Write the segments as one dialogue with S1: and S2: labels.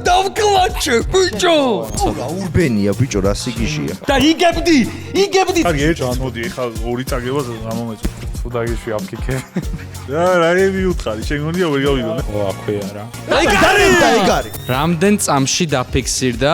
S1: დავკლაჩე ბიჭო
S2: რა ურბენია ბიჭო რა სიგიჟია
S1: და იგებდი
S3: კარგი ერთ მოდი ეხლა ორი წაგება გამომეწო თუ დაგიშვი აფქიქე რა მივუთხარი შენ გონია ვერ გავიგონე ო აქვე არა
S2: ეგ არის
S4: რამდენ წამში დაფიქსირდა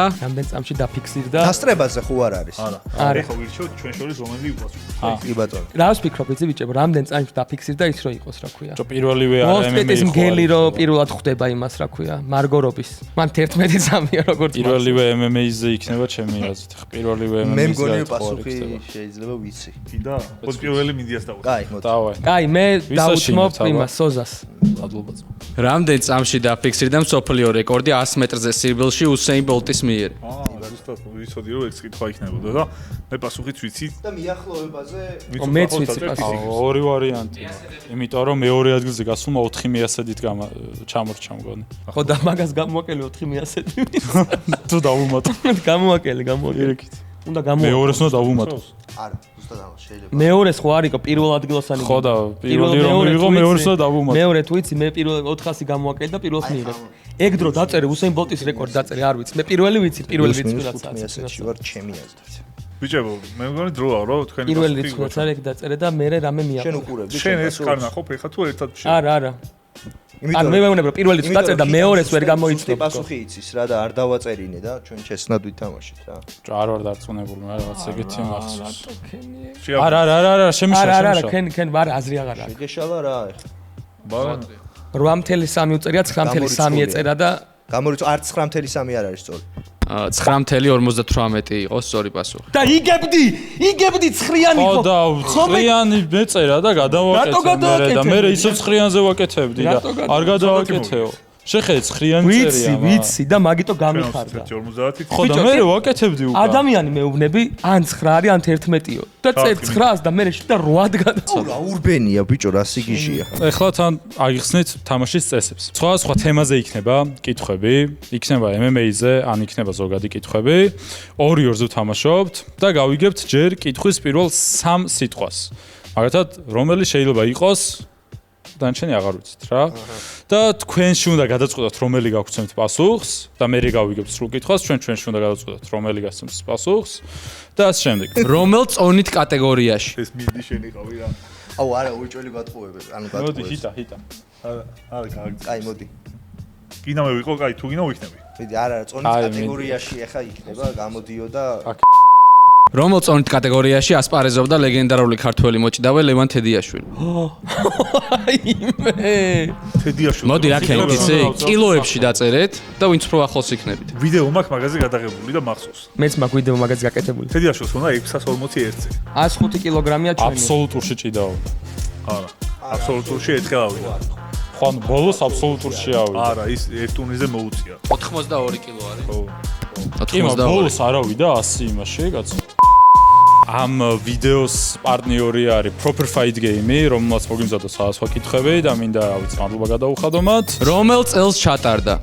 S2: დასტრებაზე ხო არ არის
S3: არა ეხლა ვირჩევ ჩვენ შორის რომელი უპასუხო
S2: კი ბატონო
S1: რა ვფიქრობ იცი ბიჭო რამდენ წამში დაფიქსირდა ის რო იყოს რა ქვია
S4: პირველივე არა
S1: მოსპეტის მგელი რო პირველად ხვდება იმას რა ქვია მარგორობის მან 11 წამია როგორც
S4: პირველივე MMA-ზე იქნება ჩემი აზრით ხა პირველივე
S2: მე
S4: MMA-ზე
S2: მგონი პასუხი შეიძლება ვიცი
S3: კიდე ხო პირველი მინდიას დავუშვი
S2: კაი მოდი
S4: დავაი
S1: კაი მე დავუთმობ იმას სოზას
S4: რამდენ წამში დაფიქსირდა მსოფლიო რეკორდი 100 მეტრზე სირბილში უსეინ ბოლტის მიერ
S3: რა ზუსტად ვიცოდი რომ ეს კითხვა იქნებოდა და მე პასუხიც ვიცი
S2: და მიახლოებაზე
S1: მეც ვიცი პასუხი
S4: ორი ვარიანტია იმიტომ რომ მეორე ადგილზე გასულმა 4100-ით ჩამორჩა მგონი
S1: ხო და მაგას გამოვაკელი 4100-ით
S4: თუ დავუმატო
S1: გამოვაკელი უნდა გამოვაკელი
S4: მეორეს უნდა დავუმატო
S2: არა ზუსტად ამას შეიძლება
S1: მეორეს ხო არისო პირველ ადგილოსანი
S4: ხო და პირველი რომ მიიღო მეორეს უნდა დავუმატო
S1: მეორე თუ იცი მე პირველ 400 გამოვაკელი და პირველს მიიღე ეგ დრო დაწერე უსეინ ბოლტის რეკორდი დაწერე არ ვიცი მე პირველი ვიცი პირველი
S2: რიცხვი ვარ ჩემი აზრით
S3: ბიჭებო მე მგონი დროა რომ თქვენი
S1: პირველი რიცხვიც არის ეგ დაწერე და მე რამე მიაყო
S2: შენ უყურებდი
S3: შენ ეს კარნა ხო ფეხა თუ ერთად
S1: არა ან მე მეუბნები რომ პირველი რიცხვი დაწერე და მეორეს ვერ გამოიცნობ
S2: პასუხი იცის რა და არ დავაწერინე და ჩვენ ჩესნად ვითამაშეთ რა
S4: არ ვარ დარწმუნებული მაგრამ რაღაც ეგეთი მახსოვს
S3: შეა
S4: არა შემიშა
S1: არა ქენ ვარ აზრი აღარ აქვს
S2: შეგეშალა რა ეხლა
S3: ბალან
S1: 8.3 უწერია 9.3 ეწერა და
S2: გამორიცხო არც 9.3 არ არის სწორი
S4: 9.58 იყო სწორი პასუხი
S1: და იგებდი ცხრიანი
S4: ხო
S1: ხო
S4: და ცხრიანი მეწერა და გადავაკეთე და მე ისევ ცხრიანზე ვაკეთებდი და არ გადავაკეთეო შეხედე ცხრიანი წერია
S1: ვიცი და მაგიტო გამიხარდა
S3: 50
S4: ხო და მე ვაკეთებდი უკვე
S1: ადამიანი მეუბნები ან 9 არის ან 11-იო და წერ 9-ს და მე შევიდა 8-ად გადაცოლა
S2: რა ურბენია ბიჭო რა სიგიჟია
S4: ეხლა თან აგიხსნით თამაშის წესებს სხვა თემაზე იქნება კითხვები იქნება MMA-ზე ან იქნება ზოგადი კითხვები ორი-ორზე ვთამაშობთ და გავიგებთ ჯერ კითხვის პირველ 3 სიტყვას მაგალითად რომელი შეიძლება იყოს დანარჩენი აღარ ვიცით რა და თქვენში უნდა გადაწყვეტოთ რომელი გაგვცემთ პასუხს და მე გავიგებთ სრულ კითხვას ჩვენში უნდა გადაწყვეტოთ რომელი გასცემთ პასუხს და ასე შემდეგ რომელ წონით კატეგორიაში
S3: ეს მინდი შენი ყავი რა
S2: აუ არა უჭველი გატყუებე ანუ
S4: მოდი
S2: გატყუებე
S4: ჰიტა
S3: არა
S2: კაი მოდი
S3: გინა მე ვიყო კაი თუ გინა ვიქნები
S2: მიდი არა წონის კატეგორიაში ახლა იქნება გამოდიო და
S4: რომელ წონით კატეგორიაში ასპარეზობდა ლეგენდარული ქართველი მოჭიდავე ლევან თედიაშვილი
S3: თედიაშვილი
S4: მოდი რა ქენ იცი კილოებში დაწერეთ და ვინც უფრო ახლოს იქნებით
S3: ვიდეო მაქვს მაგაზე გადაღებული და მახსოვს
S1: მეც მაქვს ვიდეო მაგაზე გაკეთებული
S3: თედიაშვილს უნდა 641-ზე
S1: 105 კილოგრამია ჩვენი
S4: აბსოლუტურში ჭიდაობდა
S3: არა აბსოლუტურში ერთხელ ავიდა
S4: ხო ბოლოს აბსოლუტურში ავიდა
S3: არა ის ერთ ტურნირზე მოუწია
S4: 82 კილო არის
S3: ხო
S4: 82 ბოლოს არ ავიდა 100 იმაში კაცო ამ ვიდეოს პარტნიორი არის Proper Fight Game-ი, რომელმაც მოგიმზადა სხვადასხვა კითხვები და მინდა რა ვიცი, მადლობა გადაუხადო მათ. რომელ წელს ჩატარდა?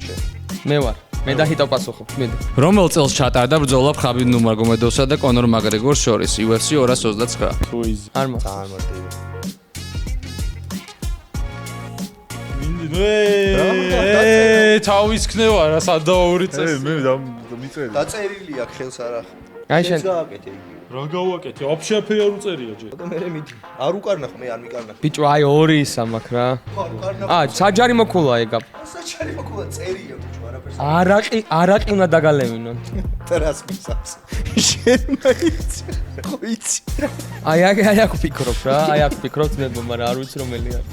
S1: მე ვარ. მე და ჰიტა პასუხობ. მინდა.
S4: რომელ წელს ჩატარდა ბრძოლა ხაბიბ ნურმაგომედოვსა და კონორ მაკგრეგორს შორის UFC 229?
S1: თუიზ. არ მაქვს.
S2: ძალიან მარტივი.
S4: თავის ქნევა რა სადაური წესი.
S3: მე მიწერე.
S2: დაწერილი აქვს ხელს არა.
S1: აი შენ
S2: გააკეთე იგი.
S4: რა გავაკეთე? вообщеაფერი არ უწერია ჯერ.
S2: და მე მიდი. არ უკარნახ მე არ მიკარნახ.
S1: ბიჭო აი ორი ისა მაქვს რა. საჯარი მოქულა ეგა.
S2: საჯარი მოქულა წერია ბიჭო არაფერს.
S1: არაყი უნდა დაგალევინონ.
S2: ტრას მისავს. შენ მაიცი. ხო იცი.
S1: აი აქ ვფიქრობ რა. აი აქ ვფიქრობ ძმებო, მაგრამ არ ვიცი რომელი არის.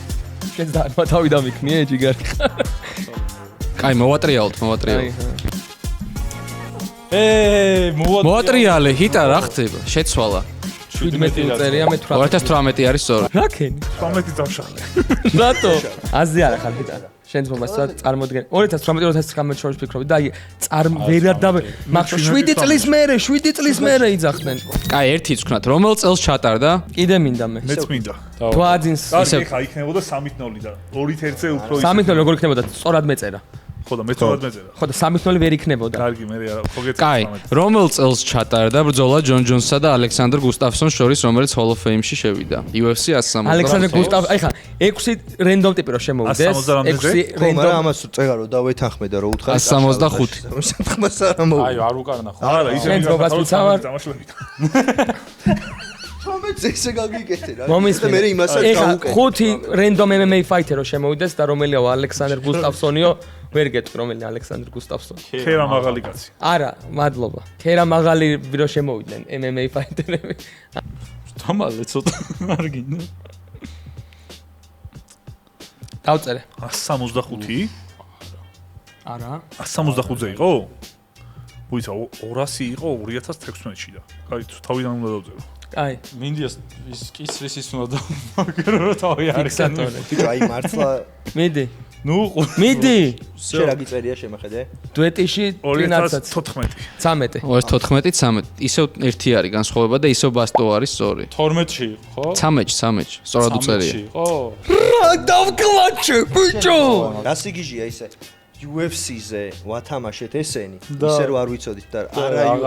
S1: შენ თავი დამიქნიე ჯიგარი.
S4: კაი მოვატრიალოთ. მოვატრიალე ჰიტა რა ხდება? შეცვალა.
S1: 17 უწერია მე
S4: 2018 არის სწორი.
S1: რა ქენი?
S3: 18 დავშალე.
S1: რატო? აზი არა ხარ ჰიტა. შენ თომასა წარმოდგენ 2018-2019 შორის ფიქრობდი და აი ვერადავ მახსოვს 7 წლის მერე იძახდნენ.
S4: კაი ერთიც ვქნათ რომელ წელს ჩატარდა?
S1: კიდე მინდა მე.
S3: მეც მინდა.
S1: გვაძინს
S3: ისე ხა იქნებოდა 3-0 და 2-1-ზე უფრო
S1: 3-0 როგორ იქნებოდა? სწორად მეწერა.
S3: ხო და მეცოდად მეწერა.
S1: ხო და 3-0 ვერ იქნებოდა.
S3: კარგი, მე რა, ხო გეტყვი.
S5: კაი, რომელ წელს ჩატარდა ბრძოლა ჯონ ჯონსსა და ალექსანდრ გუსტავსონს შორის, რომელიც Hall of Fame-ში შევიდა? UFC 160.
S1: ალექსანდრ გუსტავ, ახლა 6 რენდომ ტიპი რო შემოვიდეს. 6
S2: მაგრამ
S1: რენდომ.
S2: ამას წეგა რო დავეთანხმე და რო უთხარი
S5: 165.
S2: სამთხმას არა მოვა.
S4: აი, არ უკარნა ხო.
S3: არა, ისე
S1: შენ ძმობას ვიცავარ?
S2: ესე გაგიკეთე რა.
S1: მომის
S2: და მე იმასაც
S1: ეხლა
S2: გავუკეთე.
S1: 5 რენდომ MMA ფაითერ რო შემოვიდეს და რომელია ალექსანდრ გუსტავსონიო, ვერ გეტყვი რომელია ალექსანდრ გუსტავსონი.
S3: ქერა მაღალი კაცი.
S1: არა, მადლობა. ქერა მაღალი რო შემოვიდნენ MMA ფაითერები.
S4: თამალე ცოტა არ გინდა.
S1: დავწერე.
S3: 165?
S1: არა.
S3: 165-ზე იყო? ვიცა 200 იყო 2016-ში და. კაი, თავიდან უნდა დავწერო.
S1: აი,
S4: მინდიას ის კისრის ის უნდა მაგრამ თავი არ
S1: ფიქსატორი.
S2: ბიჭო, აი მართლა
S1: მიდი.
S4: ნუ
S1: მიდი.
S2: შენ რა გიწერია შემახედე?
S1: დუეტიში ტრინაცაც
S3: 2014.
S1: 13.
S5: 2014-13. ისევ ერთი არის განსხვავება და ისევ ბასტო არის სწორი.
S4: 12-ში იყო, ხო?
S5: 13-13. სწორად უწერია.
S4: იყო.
S1: რა დავკლაჩე, ბიჭო.
S2: რა სიგიჟია ისე? UFC-ზე ვათამაშეთ ესენი, ისე რო არ ვიცოდით და არა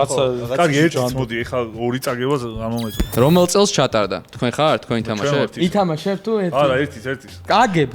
S3: კარგი, ერთიც მოდი, ეხლა ორი წაგება გამომეწო.
S5: რომელ წელს ჩატარდა? თქვენ ხარ? თქვენ ითამაშებთ?
S1: ითამაშებ თუ ერთი?
S3: არა, ერთის.
S1: კაგებ.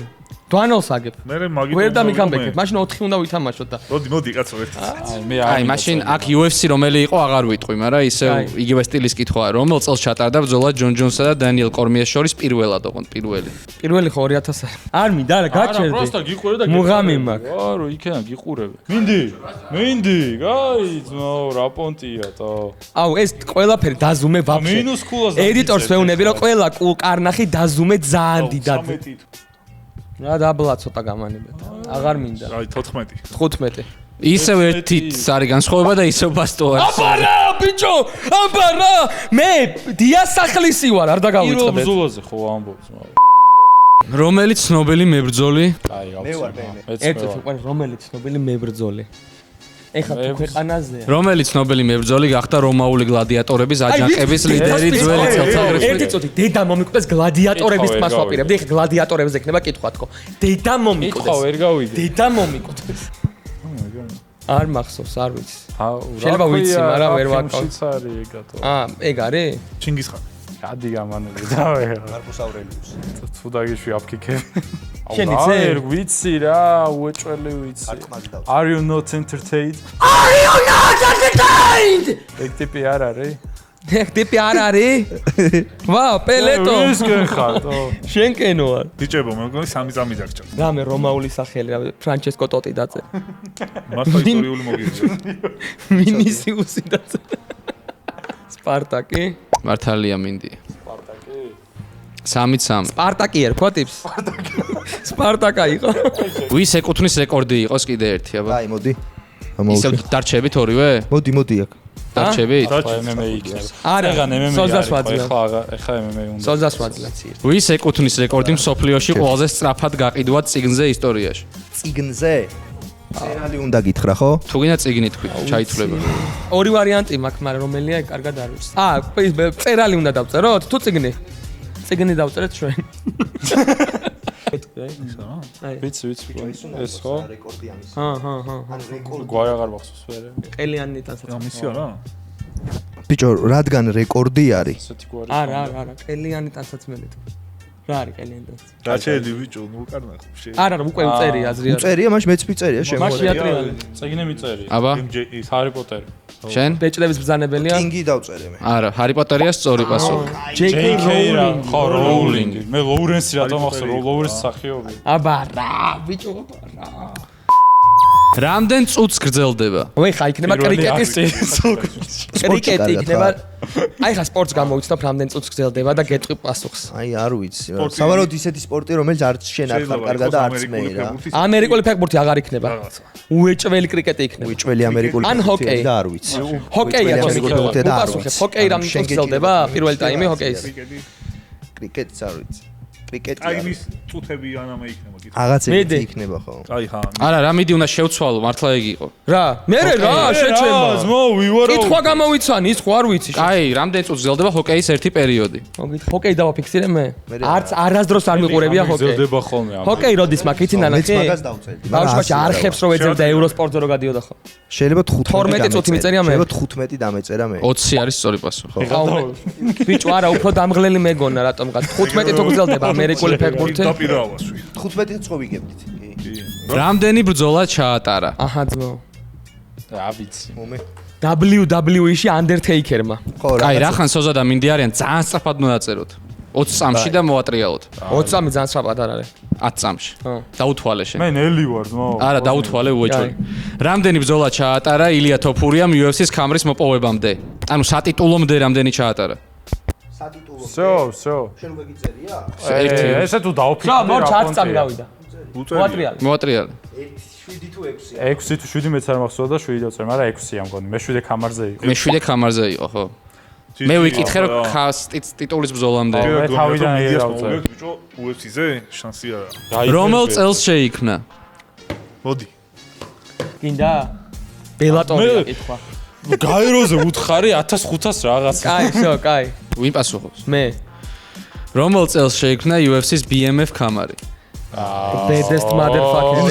S1: დვანოლს აგებ.
S3: მე მაგით
S1: ვერ დამიქამბეკებ. მაშინ 4 უნდა ვითამაშოთ და.
S3: მოდი, კაცო, ერთის.
S4: აი, მე
S5: აი, მაშინ აქ UFC რომელი იყო აღარ ვიტყვი, მაგრამ ისევ იგივე სტილის კითხვაა. რომელ წელს ჩატარდა ბრძოლა ჯონ ჯონსსა და დანიელ კორმიეს შორის პირველად, ოღონდ პირველი.
S1: პირველი ხო 2000 არის. არ მინდა, არა, გაჩერდი.
S4: არა, პროსტა გიყურე და
S1: მუღამი მაქვს.
S4: არა, იქიდან გიყურები. მინდი, გაი, ძმაო, რა პონტია თო.
S1: აუ, ეს ყველაფერი დაზუმე ვაფშე.
S4: მინუს ქულას და
S1: ედიტორს ვეუნები რომ ყველა კარნახი დაზუმე ძალიან დიდად.
S3: 13.
S1: რა დაბლა ცოტა გამანებეთ. აღარ მინდა.
S3: აი 14.
S1: 15.
S5: ისევ ერთი არის განსხვავება და ისევ ბასტო არის.
S1: აბარა, ბიჭო, აბარა! მე დიასახლისი ვარ, არ დაგავიწყდეთ.
S4: ბრძოლაზე ხო ამბობს,
S5: რომელიც ცნობილი მებრძოლი?
S4: აი,
S2: მე ვარ მე.
S1: ერთ-ერთი უყვარს რომელიც ცნობილი მებრძოლი. ეხლა თუ ქვეყანაზეა.
S5: რომელიც ცნობილი მებრძოლი გახდა რომაული გლადიატორების აჯანყების ლიდერი ძველი წელთაღრიცხვის.
S1: ერთი წუთი, დედა მომიკვდეს გლადიატორების მას ვაპირებდი. ეხლა გლადიატორებზე ექნება კითხვა თქო. დედა მომიკვდეს.
S4: კითხვა ვერ გავიგე.
S1: დედა მომიკვდეს. არ მახსოვს, არ ვიცი.
S4: შეიძლება
S1: ვიცი, მაგრამ ვერ ვაკავ.
S4: შიცარი ეგათო.
S1: ეგ არის?
S3: ჩინგისხანი.
S4: გადი გამანები დავე.
S2: მარკუს ავრელიუსი.
S4: თუ დაგიშვი აფქიქები.
S1: შენ იცი?
S4: არ ვიცი რა, უეჭველი ვიცი. Are you not entertained?
S1: Are you not entertained?
S4: ეგ ტიპი არ არის?
S1: ეგ ტიპი არ არის? ვა, პელეტო.
S4: ის გეხარდო.
S1: შენ კენო არ.
S3: ბიჭებო, მე მგონი 3 წამი დაგჭა.
S1: რამე რომაული სახელი, რა ფრანჩესკო ტოტი დაწე.
S3: მართლა ისტორიული მოგიძე.
S1: მინისიუსი დაწე. სპარტაკი?
S5: მართალია მინდი. სპარტაკი? 3-3.
S1: სპარტაკი ერქვა ტიპს? სპარტაკა იყო.
S5: ვის ეკუთვნის რეკორდი იყოს კიდე ერთი, აბა.
S2: აი, მოდი.
S5: ისევ დარჩებით ორივე?
S2: მოდი აქ.
S5: დარჩებით?
S4: რა MMA იქნება?
S1: არა,
S4: ეგან MMA.
S1: სოძასვაძე.
S4: ეხლა MMA უნდა.
S1: სოძასვაძე.
S5: ვის ეკუთვნის რეკორდი მსოფლიოში ყველაზე სწრაფად გაყიდვად წიგნზე ისტორიაში?
S2: წიგნზე? წერალი უნდა გითხრა, ხო?
S5: თუ გინდა წიგნი თქვი, ჩაითვლება.
S1: ორი ვარიანტი მაქვს, მაგრამ რომელია, კარგად არ ვიცი. წერალი უნდა დავწეროთ, თუ წიგნი? წიგნი დავწერეთ ჩვენ.
S4: ვიცი, ეს ხო?
S2: რეკორდი ამის.
S1: ჰა.
S2: ან რეკორდი.
S4: გვარი აღარ მახსოვს ვერე.
S1: ყელიანი თანაც.
S3: ამისია რა.
S2: ბიჭო, რადგან რეკორდი არის?
S4: ესეთი გვარი.
S1: არა, ყელიანი თანაცმელი თუ. რა არის ყელიანი თანაც?
S3: გაჩერდი ბიჭო, ნუ კარნახ.
S1: არა, უკვე უწერია აზრი არის.
S2: უწერია, მაშ მეც მიწერია შემო.
S1: მაშინ ატრიალი.
S4: წიგნი მიწერია.
S5: აბა,
S3: ის
S4: ჰარი პოტერი.
S5: შენ?
S1: ბეჭდების ბრძანებელია.
S2: კინგი დავწერე მე.
S5: არა, ჰარი პოტერია სწორი პასუხი.
S1: JK
S4: რა,
S1: Rowling.
S4: ხო, როულინგი. მე ლოურენსი რატომ ახსოვს, ლოურენსის სახეობი.
S1: აბა რა, ბიჭო, რა.
S5: რამდენ წუთს გრძელდება?
S1: ვე ხა იქნება კრიკეტის კრიკეტი იქნება. აი ხა სპორტს გამოვიცნობ რამდენ წუთს გრძელდება და გეტყვი პასუხს.
S2: აი არ ვიცი. სავარაუდოდ ისეთი სპორტი, რომელიც არც შენ არ ხარ კარგად და არც მე რა.
S1: ამერიკული ფეხბურთი აღარ იქნება. უეჭველი კრიკეტი იქნება.
S2: უეჭველი ამერიკული
S1: ან ჰოკეი
S2: და არ ვიცი.
S1: ჰოკეია
S2: ამერიკული ფეხბურთი და არ
S1: უპასუხებ.
S2: ვიცი.
S1: ჰოკეი რამდენ წუთს გრძელდება? პირველი ტაიმი ჰოკეის.
S2: კრიკეტიც არ ვიცი. კრიკეტი
S3: აი
S2: არის.
S3: მის წუთები ანამე იქნება კითხვა.
S2: რაღაც
S1: მედი.
S2: ეგეთი იქნება ხო?
S3: აი ხა.
S5: არა, რა მიდი უნდა შევცვალო, მართლა ეგ იყო.
S1: რა მე რა შეჩემა
S4: ზმო ვივარო.
S1: კითხვა გამოვიცანი ის ხო არ ვიცი
S5: აი, რამდენი წუთი გრძელდება ჰოკეის ერთი პერიოდი?
S1: ჰოკეი დავაფიქსირე მე არც არასდროს არ მიყურებია ჰოკეი
S4: გრძელდება ხოლმე ამ.
S1: ჰოკეი როდის მაგითი
S2: მეც
S1: ნანახი
S2: მაგას დავწერდი.
S1: ბავშვი არხებს რო ეძებდა ევროსპორტზე რო გადიოდა ხო
S2: შეიძლება
S1: 12 წუთი მიწერია მე.
S2: შეიძლება 15 დამეწერა მე.
S5: 20 არის სწორი პასუხი.
S1: ბიჭო არა უფრო დამღლელი მეგონა რატომღაც 15 თუ გრძელდება ამერიკული ფეხბურთი
S3: დაპირავას ვი.
S2: 15 წუთი ვიგებდით.
S5: რამდენი ბრძოლა ჩაატარა?
S1: აჰა ძმო
S4: რა ვიცი.
S2: მომე.
S1: WWE-ში Undertaker-მა
S2: ხო
S5: აი, რახან სოზა და მინდი არიან ძალიან სწრაფად მოდაწეროთ. 20 წამში და მოვატრიალოთ.
S1: 20 წამი ძალიან სწრაფად არ არის
S5: 10 წამში.
S1: ხო.
S5: დაუთვალე შენ.
S4: მე ნელი ვარ ზმო.
S5: არა, დაუთვალე უეჭველი. რამდენი ბრძოლა ჩაატარა ილია თოფურიამ UFC-ს ქამრის მოპოვებამდე? ანუ სატიტულომდე რამდენი ჩაატარა?
S2: სატიტულო.
S4: всё.
S2: შენ უკვე გიწერია?
S5: ერთი.
S4: ესე თუ დაუფიქრე.
S1: რა მორჩ 10 წამი გავიდა
S3: უწერია.
S1: მოატრიალე
S5: მოვატრიალე.
S2: 7 თუ 6.
S4: 6 თუ 7 მეც არ მახსოვდა და 7 დავწერ, მაგრამ 6-ია მგონი. მე 7 ქამარზე იყო.
S5: მე 7 ქამარზე იყო, ხო? მე ვიკითხე რომ ტიტულის ბრძოლამდე.
S4: მე თავიდან
S3: მიდიას
S4: დავწერ.
S3: მოვიგებ ბიჭო UFC-ზე შანსი არა.
S5: რომელ წელს შეიქმნა?
S3: მოდი.
S1: გინდა ბელატორია კითხვა
S4: გაეროზე უთხარი 1500 რაღაც.
S1: კაი всё კაი
S5: ვინ პასუხობს?
S1: მე
S5: რომელ წელს შეიქმნა UFC-ს BMF ქამარი?
S1: baddest motherfucker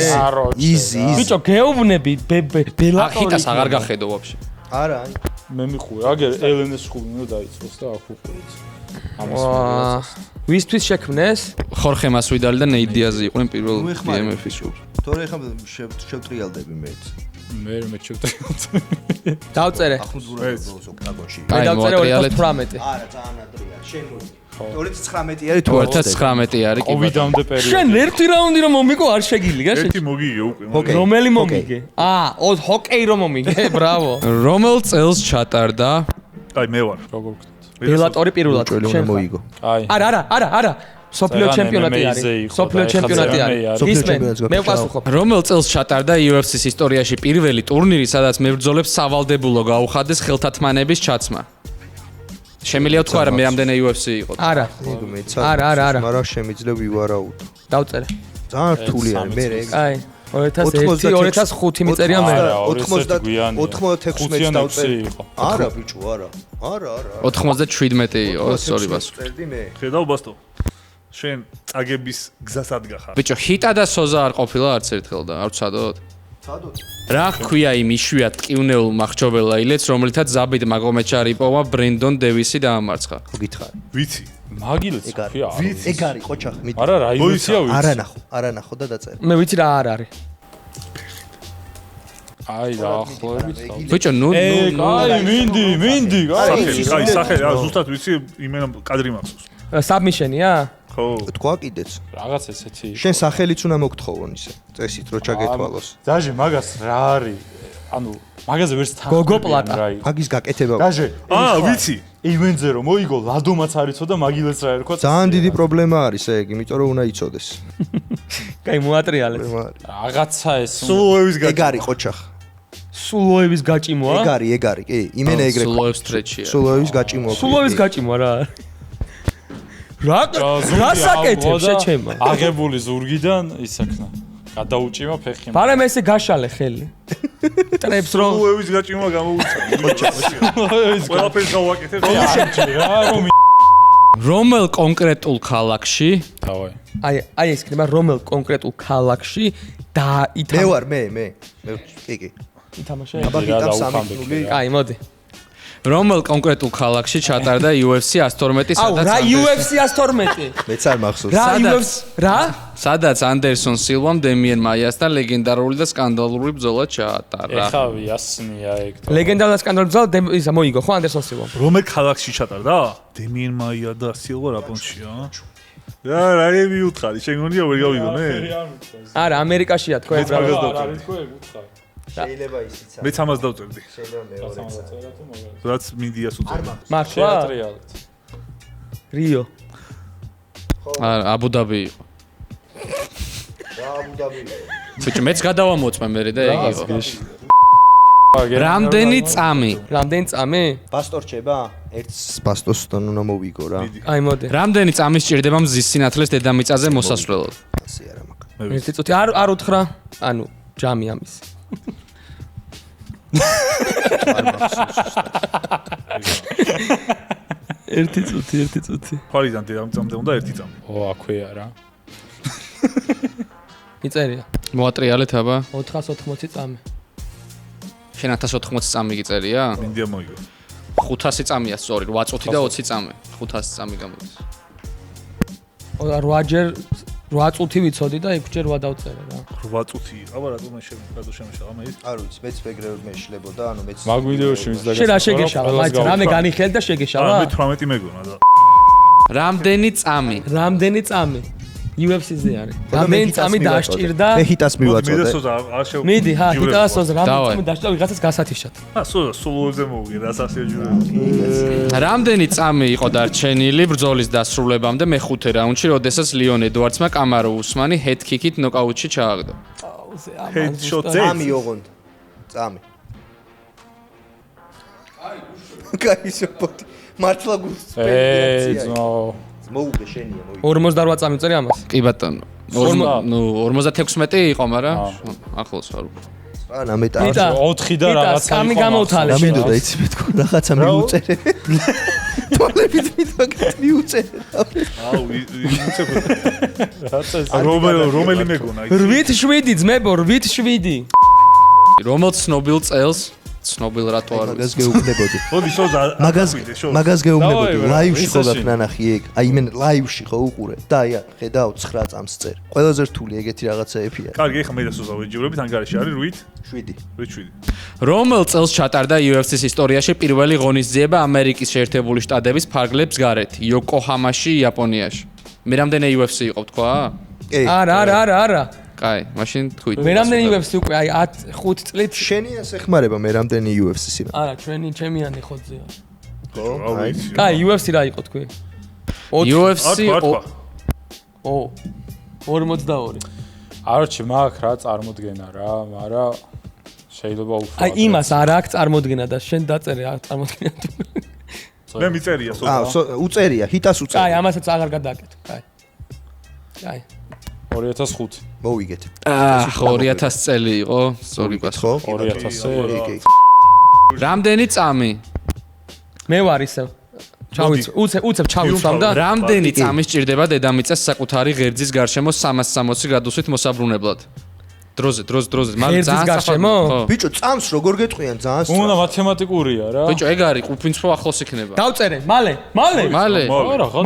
S2: easy.
S1: ბიჭო გეუბნები
S5: ახიტას აღარ გახედო ვაფშე.
S2: არა, აი.
S4: მე მიხური, აგერ ელენეს სკული უნდა დაიწყოს და აქ უყურეთ.
S1: ვისთვის შექმნეს
S5: ხორხე მასვიდალი და ნეიდ დიაზი იყვნენ პირველ BMF-ის ჯგუფში.
S2: თორე ხა შევტრიალდები მეც.
S4: მე მეჩვენე.
S1: დავწერე
S2: ახუნდურებს ოკტაგონში.
S1: მე დავწერე 2018
S2: არა, ძალიან ადრეა. შენ მოდი. 2019 არის თუ
S5: 2019 არის კი.
S4: კოვიდამდე პერიოდი.
S1: შენ ერთი რაუნდი რომ მომიგო არ შეგილია შენ
S3: ერთი მოგიგე უკვე.
S2: ჰოკეი.
S1: რომელი მომიგე ჰოკეი რომ მომიგე ბრავო
S5: რომელ წელს ჩატარდა
S3: აი მე ვარ.
S4: როგორ ვქნათ?
S1: ბელატორი პირველად
S2: ჭველი უნდა მოიგო.
S4: აი.
S1: არა სოფლიო
S4: ვეღარ
S1: ჩემპიონატი
S4: MMA-ზე
S1: არის
S4: იყო
S1: სოფლიო
S4: და
S1: ჩემპიონატი
S4: ეხლა
S1: არის
S2: სოფლიო
S1: ისმენ
S2: ჩემპიონატს
S1: მე
S2: გაკეთე.
S1: ვპასუხობ
S5: რომელ წელს ჩატარდა UFC-ის ისტორიაში პირველი ტურნირი, სადაც მებრძოლებს სავალდებულო გაუხადეს ხელთათმანების ჩაცმა? შემიძლია თქვა რა მე რამდენი UFC იყო?
S1: არა
S2: მეც
S1: არა.
S2: მაგრამ შემიძლია ვივარაუდო.
S1: დავწერე
S2: ძალიან რთული არის მე ეგ.
S1: აი 2001 2005 მიწერია მე
S2: 96 დავწერე. არა ბიჭო, არა.
S5: 97 იყო, სწორი პასუხი.
S2: წერდი მე.
S3: ხედავ ბასტო. შენ წაგების გზას ადგახარ.
S5: ბიჭო, ჰიტა და სოზა არ ყოფილა არც ერთხელ და არ ვცადოთ.
S2: სადოთ?
S5: რა ჰქვია იმ იშვიათ ტკივნეულ მახრჩობელ აილეთს, რომლითაც ზაბიდ მაგომეჩარიპოვმა ბრენდონ დევისი დაამარცხა?
S2: გითხარი.
S3: ვიცი.
S4: მაგილეც ხია.
S2: ეგ არის ყოჩახ მით.
S4: არა რა იმიცია ვიცი.
S2: არა ნახო და დაწერე.
S1: მე ვიცი რა არ არის
S4: აი დაახლოებით.
S5: ბიჭო, ნუ
S4: აი მინდი.
S3: აი სახე, რა ზუსტად ვიცი იმენა კადრი მახსოვს.
S1: საბმიშენია
S3: ხო.
S2: თქვა კიდეც.
S4: რაღაც ესეთი.
S2: შენ სახელიც უნდა მოგთხოვონ ისე. წესით რო ჩაგეთვალოს.
S4: დაჟე მაგას რა არის? ანუ მაგაზე ვერც თან.
S1: გოგო პლატა.
S2: მაგის გაკეთება.
S4: დაჟე.
S3: ვიცი.
S4: ივენზე რომ მოიგო ლადომაც არ იცოდა მაგილეც რა ერქვა.
S2: ძალიან დიდი პრობლემა არის ეგ, იმიტომ რომ უნდა იცოდეს.
S1: კაი მოატრიალე
S4: რაღაცა ეს.
S3: სულოევის
S2: ეგ არის ყოჩახ.
S1: სულოევის გაჭიმოა
S2: ეგ არის, კი, იმენა ეგრე.
S5: სულოევის სტრეჩია.
S2: სულოევის გაჭიმოა.
S1: სულოევის გაჭიმოა რა რასაკეთებ შეჩემა
S4: აღებული ზურგიდან ისაქნა. გადაუჭიმა ფეხი.
S1: ბარემ ესე გაშალე ხელი ტრებს რომ
S3: სულოევის გაჭიმა გამოვიცანი. ყველაფერს გავაკეთებ.
S4: რა რომ
S5: რომელ კონკრეტულ ქალაქში
S4: დავაი.
S1: აი ეს იქნება რომელ კონკრეტულ ქალაქში და
S2: მე ვარ მე კი
S1: ითამაშე
S2: აბა გიტამ 3:0.
S1: კაი მოდი
S5: რომელ კონკრეტულ ქალაქში ჩატარდა UFC 112 სადაც
S1: რა UFC 112
S2: მეც არ მახსოვს.
S1: რა
S5: სადაც Anderson Silva-მ Demian Maia-სთან ლეგენდარული და სკანდალური ბრძოლა ჩაატარა.
S4: ეხა იასნია ეგ.
S1: ლეგენდარული და სკანდალური ბრძოლა ისა მოიგო ხო Anderson Silva-მ
S3: რომელ ქალაქში ჩატარდა? Demian Maia და Silva რაპონშია? რა მივუთხარი, შენ გონია ვერ გავიგონე?
S1: არა ამერიკაშია თქვენ
S3: მეც მაგას დავწერდი.
S4: არის თქვენ უთხარი.
S2: შეიძლება ისიც
S3: მეც ამას დავწერდი.
S2: შეიძლება მეორეც.
S3: რაც მინდიას უწერდი.
S1: მართლა
S4: თეატრიალეთ.
S1: რიო
S5: არა, აბუ-დაბი იყო.
S2: რა აბუ-დაბი.
S5: ბიჭო, მეც გადავამოწმე მე და ეგ იყო. რამდენი წამი?
S1: რამდენი წამი?
S2: ბასტო რჩება? ერთ ბასტოსთან უნდა მოვიგო რა.
S1: აი მოდი.
S5: რამდენი წამი სჭირდება მზის სინათლეს დედამიწაზე მოსასვლელად?
S2: ასე არა მაგ.
S1: ერთი წუთი არ უთხრა. ანუ ჯამი ამის. ერთი წუთი.
S3: ფარიდან დედამიწამდე უნდა ერთი წამი.
S4: აქვეა რა.
S1: იწერია.
S5: მოატრიალეთ აბა.
S1: 480 წამი.
S5: შენ 1080 წამი გიწერია?
S3: მინდია მოიგო.
S5: 500 წამია სწორი, 8 წუთი და 20 წამი. 500 წამი გამოდის.
S1: 8 წუთი ვიცოდი და 6 ჯერ 8 დავწერე რა.
S3: 8 წუთი. აბა რატომ შემეშალა მე?
S2: არ ვიცი, მეც მეგრეოდ მეშლებოდა, ანუ მეც
S4: მაგ ვიდეოში მის
S1: შენ რა შეგეშალა? მაინც რამე განიხიალ და შეგეშალა?
S3: მე 18 მეგონა და
S5: რამდენი წამი?
S1: რამდენი წამი? UFC-ზე არის. რამდენი წამი დაასჭირდა?
S2: მე ჰიტას
S3: მე
S2: მივაწოდე.
S3: დასოზე არ შეუ.
S1: მიდი, ჰიტასოზე რამდენი
S5: დავაი.
S1: წამი დაასჭირდა ვიღაცას გასათიშად.
S3: სულოზე მოვიგე რა სასიაჯულე.
S5: რამდენი წამი იყო დარჩენილი ბრძოლის დასრულებამდე მეხუთე რაუნდში, როდესაც ლიონ ედვარდსმა კამარო უსმანი head-kick-ით ნოკაუტში ჩააგდო?
S3: Headshot-ზე.
S2: წამი ოღონდ. წამი. კაი შოპოთი. მართლა გულწრფელი.
S4: ძმაო.
S2: მოუგე შენია მოიგე.
S1: 48 წამი წერე ამას.
S5: კი ბატონო. 56 იყო, მაგრამ ახლოს ვარ უკვე.
S2: ანა მეტა.
S4: 4 და რაღაცა
S1: კამი გამოვთალე.
S2: რა მინდოდა იცი მე თქო რაღაცა მიუწერე. თვალებით მიუწერე.
S3: აუ რომელი მეგონა იცი?
S1: 8-7 ძმებო, 8-7.
S5: რომელ ცნობილ წელს ცნობილ რატო არ
S2: მაგას გეუბნებოდი.
S3: მოდი შოზე
S2: მაგას გეუბნებოდი.
S4: დავაი,
S2: ლაივში ხო
S4: მისაში.
S2: გაქნანახი ეგ. აი მე ლაივში ხო უყურე. და აი ხედავ 9 წამს წერ. ყველაზე რთული ეგეთი რაღაცაებია.
S3: კარგი, ეხლა მე და სუზა ვეჯიბრებით, ანგარიში არის 8.
S2: 7.
S5: რომელ წელს ჩატარდა UFC-ს ისტორიაში პირველი ღონისძიება ამერიკის შეერთებული შტატების ფარგლებს გარეთ, იოკოჰამაში, იაპონიაში? მე რამდენი UFC იყო თქვა?
S1: არა.
S5: კაი, მაშინ თქვით.
S1: მე რამდენი UFC უკვე აი 5 წლით.
S2: შენი ასე ხმარება მე რამდენი UFC-ს იმა.
S1: არა, ჩემიანი ხოძია.
S2: ხო?
S3: რა
S2: აი.
S3: ვიცი.
S1: კაი, UFC რა იყო თქვი?
S5: UFC
S1: 42.
S4: არჩი მაგ რა წარმოდგენა რა, მაგრამ შეიძლება უფრო.
S1: აი იმას არ აქვს წარმოდგენა და შენ დაწერე არ წარმოდგენა.
S3: მე მიწერია სულ.
S2: უწერია, ჰიტას
S1: კაი,
S2: უწერია.
S1: ამასაც აღარ გადააკეთო, კაი. კაი.
S4: 2005.
S2: მოვიგეთ.
S5: 2000 წელი იყო, სწორი პასუხი.
S2: ხო?
S4: 2000-ზე.
S5: რამდენი წამი?
S1: მე ვარ ისევ. ჩავიცვ, უცებ ჩავიცვამ და
S5: რამდენი წამი სჭირდება დედამიწას საკუთარი ღერძის გარშემო 360 გრადუსით მოსაბრუნებლად? დროზე.
S1: ღერძის გარშემო?
S2: ბიჭო, წამს როგორ გეტყვიან ძალიან
S4: უნდა
S2: სწრაფად.
S4: მათემატიკურია რა.
S5: ბიჭო, ეგ არის ყუფინს რო ახლოს იქნება.
S1: დავწერე, მალე.
S5: მალე.
S4: არა, ხო.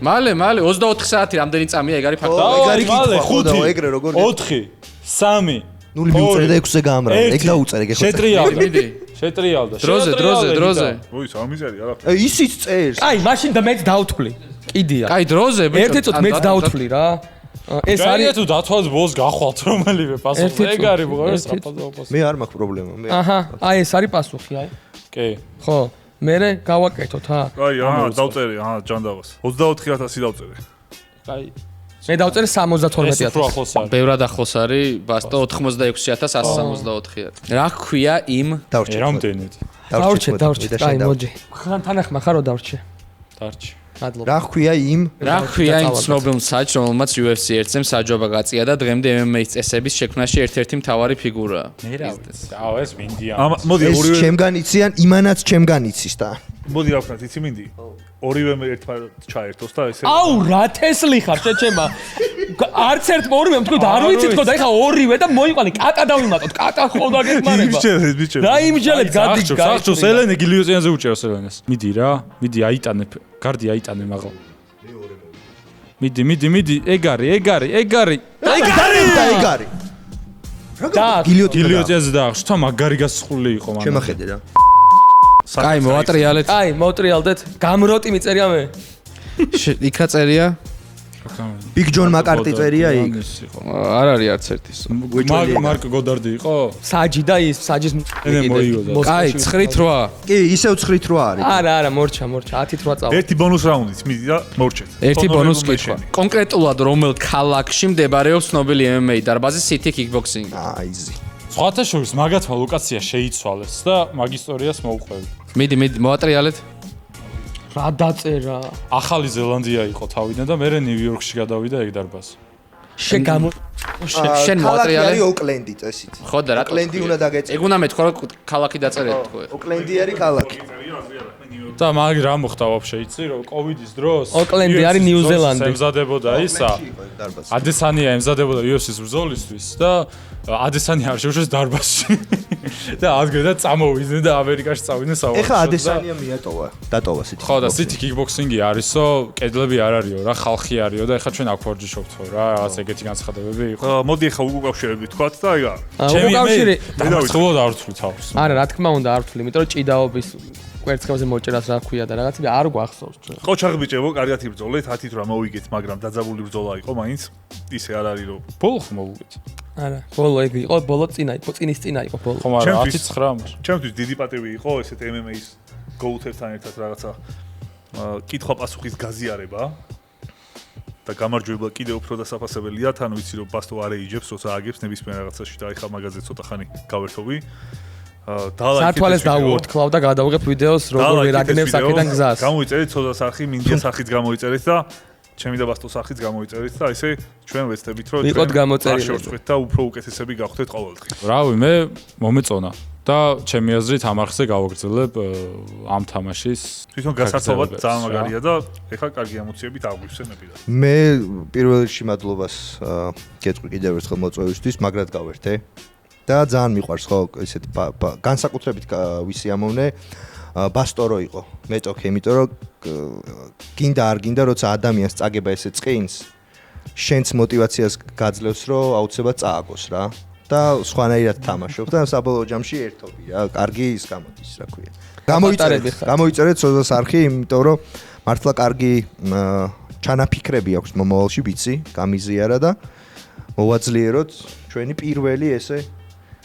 S5: მალე 24 საათი რამდენი წამია ეგ არის ფაქტი.
S4: დავაი, მალე,
S2: ხო,
S4: 5.
S2: ეგრე როგორ
S4: 4, 3.
S2: ნული მიუწერე და 6-ზე გაამრავე. ეგ დაუწერე გეხო.
S4: შეტრიალდა.
S5: მიდი.
S4: შეტრიალდა.
S5: დროზე.
S3: ოი, არ მიზერია რა.
S2: ისიც წერს.
S1: აი, მაშინ და მეც დავთვლი. კიდია.
S5: კაი, დროზე, ბიჭო.
S1: ერთი წუთი მეც დავთვლი რა. ეს
S4: არის
S1: არის
S4: თუ დათვალს ბოლოს გახვალთ რომელივე პასუხი. ეგ არის ბღერს აფაზაობას.
S2: მე არ მაქვს პრობლემა. მე
S1: აჰა, აი ეს არის პასუხი, აი.
S4: კი.
S1: ხო, მე გავაკეთოთ, ჰა.
S3: აი, დავწერე, ჯანდავას. 24000 დავწერე.
S4: აი,
S1: მე დავწერე
S4: ეს უფრო
S1: 72000.
S4: ახლოს არის.
S5: ბევრად ახლოს არის ბასტო 86164. რა ქვია იმ
S2: დავრჩე.
S4: რამდენად?
S1: დავრჩე, კაი, მოდი. თანახმა ხარო დავრჩე.
S4: დარჩი.
S1: მადლობა.
S2: რა ხვია იმ
S5: რა ქვია იმ ცნობილ მსაჯს, რომელმაც UFC ერთზე მსაჯობა გაწია და დღემდე MMA-ის წესების შექმნაში ერთ-ერთი მთავარი ფიგურაა?
S4: მე რა ვიცი. აუ ეს მინდია.
S3: მოდი
S2: ეს
S3: ორივე
S2: ჩემგან იციან, იმანაც ჩემგან იცის და
S3: მოდი რა ვქნათ, იცი მინდი? ორივე მე ერთმანეთს ჩაერთოს და ესე.
S1: აუ, რა თესლი ხარ, შეჩემა. არც ერთ ორივე თქვი და არ ვიცი თქო და ეხა ორივე და მოიყვანი კატა დავიმატოთ. კატა ხო დაგეხმარება.
S3: იმჯერეთ, ბიჭო.
S1: რა იმჯელეთ გადი.
S4: სახჭოს ელენე გილიოზიანზე უჭერს ელენეს. მიდი რა, მიდი აიტანებ. გარდი აიტანე მაღლა. მიდი, ეგ არის.
S2: ეგ არის.
S1: და
S4: გილიოზიანზე დაახშ, თა მაგარი გასხული იყო მან.
S2: შემახედე რა.
S5: კაი, მოატრიალეთ.
S1: აი, მოტრიალდეთ. გამროტი მიწერია მე.
S5: იქა წერია?
S2: ბიგ ჯონ მაკარტი წერია იქ.
S5: არ არის არც ერთი.
S4: მარკ გოდარდი იყო?
S1: საჯი და ის საჯის
S4: ენე მოიგო.
S5: კაი, 9-8.
S2: კი, ისევ 9-8 არის.
S1: არა, მორჩა, 10-8 წავა.
S3: ერთი ბონუს რაუნდით მიდი და მორჩეთ.
S5: ერთი ბონუს კითხვა. კონკრეტულად რომელ ქალაქში მდებარეობს ცნობილი MMA დარბაზი City Kickboxing?
S2: აიზი.
S4: სხვათა შორის მაგათმა ლოკაცია შეიცვალეს და მაგ ისტორიას მოუყვები.
S5: მიდი, მოატრიალეთ.
S1: რა დაწერა?
S4: ახალი ზელანდია იყო თავიდან და მე ნიუ-იორკში გადავიდა ეგ დარბაზი.
S1: შენ
S5: შენ მოატრიალე.
S2: ქალაქი არის ოკლენდი წესით.
S5: ხო და რა
S2: ოკლენდი უნდა დაგეწე.
S5: ეგ უნდა მეთქვა რომ ქალაქი დაწერეთ თქო.
S2: ოკლენდი არის ქალაქი.
S4: და მაგ რა მოხდა ვაფშე იცი რომ კოვიდის დროს
S1: ოკლენდი არის ნიუ-ზელანდი.
S4: ემზადებოდა ისა ადესანია ემზადებოდა UFC-ს ბრძოლისთვის და ადესანი არ შეუშვეს დარბაზში და ადგენ და წამოვიდნენ და ამერიკაში წავიდნენ საუბარს.
S2: ეხა ადესანია დატოვა სიტი.
S4: ხო და სიტი კიკბოქსინგი არისო, კედლები არ არისო რა, ხალხი არისო და ეხა ჩვენ აქ ვარჯიშობთო რა, რაღაც ეგეთი განცხადებები იყო.
S3: მოდი ეხა უკავშირები თქვათ და ეგა.
S1: უკავშირი
S4: დამარცხებო და არ ვთვლი თავს.
S1: არა, რა თქმა უნდა არ ვთვლი, იმიტომ რომ ჭიდაობის კვერცხებზე მოჭერას რა ქვია და რაღაცები არ გვახსოვს ჩვენ.
S3: ხო ჩაღბიჭებო, კარგად იბრძოლეთ, 10 თუ რა მოვიგეთ, მაგრამ დაძაბული ბრძოლა იყო მაინც. ისე არ არის რომ
S4: ბოლო ხომ მოვუგეთ.
S1: არა, ბოლო ეგ იყო, ბოლო წინა იყო, წინის წინა იყო ბოლო.
S4: ხომ არა 19 მაგრამ.
S3: ჩემთვის დიდი პატივი იყო ესეთ MMA-ის გოუთებთან ერთად რაღაცა კითხვა-პასუხის გაზიარება და გამარჯვება კიდევ უფრო დასაფასებელია, თან ვიცი რომ პასტო არ ეიჯებს, როცა აგებს ნებისმიერ რაღაცაში და ეხლა მაგაზე ცოტა ხანი გავერთობი.
S1: სათვალეს დავუორთქლავ და გადავიღებ ვიდეოს როგორ ვერ აგნებს აქედან გზას.
S3: გამოიწერეთ ცოდას არხი, მინდიას არხიც გამოიწერეთ და ჩემი და ბასტოს არხიც გამოიწერეთ და ესე ჩვენ ვეცდებით რომ
S1: ვიყოთ გამოწერილი.
S3: შევწყვეთ და უფრო უკეთესები გავხდეთ ყოველდღე.
S4: რავი, მე მომეწონა და ჩემი აზრით ამ არხზე გავაგრძელებ ამ თამაშის
S3: თვითონ გასართობად ძალიან მაგარია და ეხლა კარგი ემოციებით აღვივსენები და
S2: მე პირველ რიგში მადლობას გეტყვი კიდევ ერთხელ მოწვევისთვის, მაგრად გავერთე და ძალიან მიყვარს ხო ესეთ განსაკუთრებით ვისი ამოვნე ბასტორო იყო მეტოქე, იმიტომ რომ გინდა არ გინდა, როცა ადამიანს წაგება ესე წკინს, შენც მოტივაციას გაძლევს, რომ აუცილებლად წააგოს რა და სხვანაირად თამაშობ და საბოლოო ჯამში ერთობი რა, კარგი ის გამოდის, რა ქვია. გამოიწერეთ სოზას არხი, იმიტომ რომ მართლა კარგი ჩანაფიქრები აქვს მომავალში, ვიცი, გამიზიარა და მოვაძლიეროთ ჩვენი პირველი ესე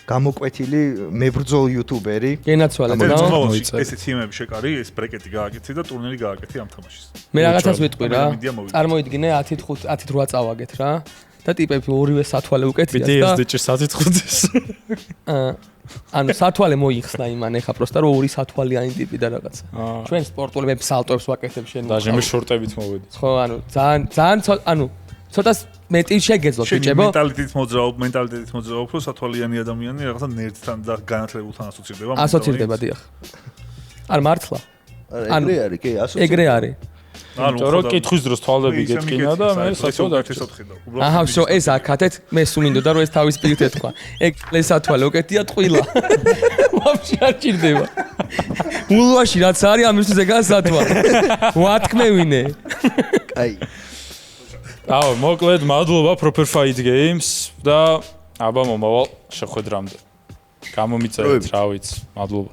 S2: გამოკვეთილი მებრძოლ იუთუბერი.
S1: გენაცვალეთ რა.
S3: ესეც იმები შეკარი, ეს ბრეკეტი გააკეთე და ტურნირი გააკეთე ამ თამაშის.
S1: მე რაღაცას ვიტყვი რა. წარმოიდგინე 10-8 წავაგეთ რა. და ტიპები ორივე სათვალე უკეთიას და
S4: BTS-ში 10-5-ის.
S1: ანუ სათვალე მოიხსნა იმან ეხა პროსტა რომ ორი სათვალიანი ტიპი და რაღაცა. ჩვენ სპორტულებს სალტოებს ვაკეთებ შენ.
S4: დაჟე მე შორტებით მოვედი.
S1: ხო, ანუ ძალიან ანუ ცოტას მეტი შეგეძლო ბიჭებო.
S3: მენტალიტეტით მოძრაობ, რომ სათვალიანი ადამიანი რაღაცა ნერდთან და განათლებულთან ასოცირდება.
S1: ასოცირდება დიახ. არ მართლა.
S2: ეგრე არის, კი, ასოცირდება.
S1: ეგრე არის.
S4: ანუ რო კითხვის დროს თვალები გეტკინა და მე საწოდ
S3: აქ
S1: აჰა, შო ეს აკათეთ, მე სულ მინდოდა რომ ეს თავის პირით ეთქვა. ეგ ლესათვალე უკეთია ტყილა. ვაფშე არ ჭირდება. ულვაში რაც არის ამისთვის ეგაა სათვალე. ვათქმევინე.
S2: აი.
S4: აუ, მოკლედ მადლობა Proper Fight Games და აბა მომავალ შეხვედრამდე. გამომიწერეთ, რა ვიცი, მადლობა.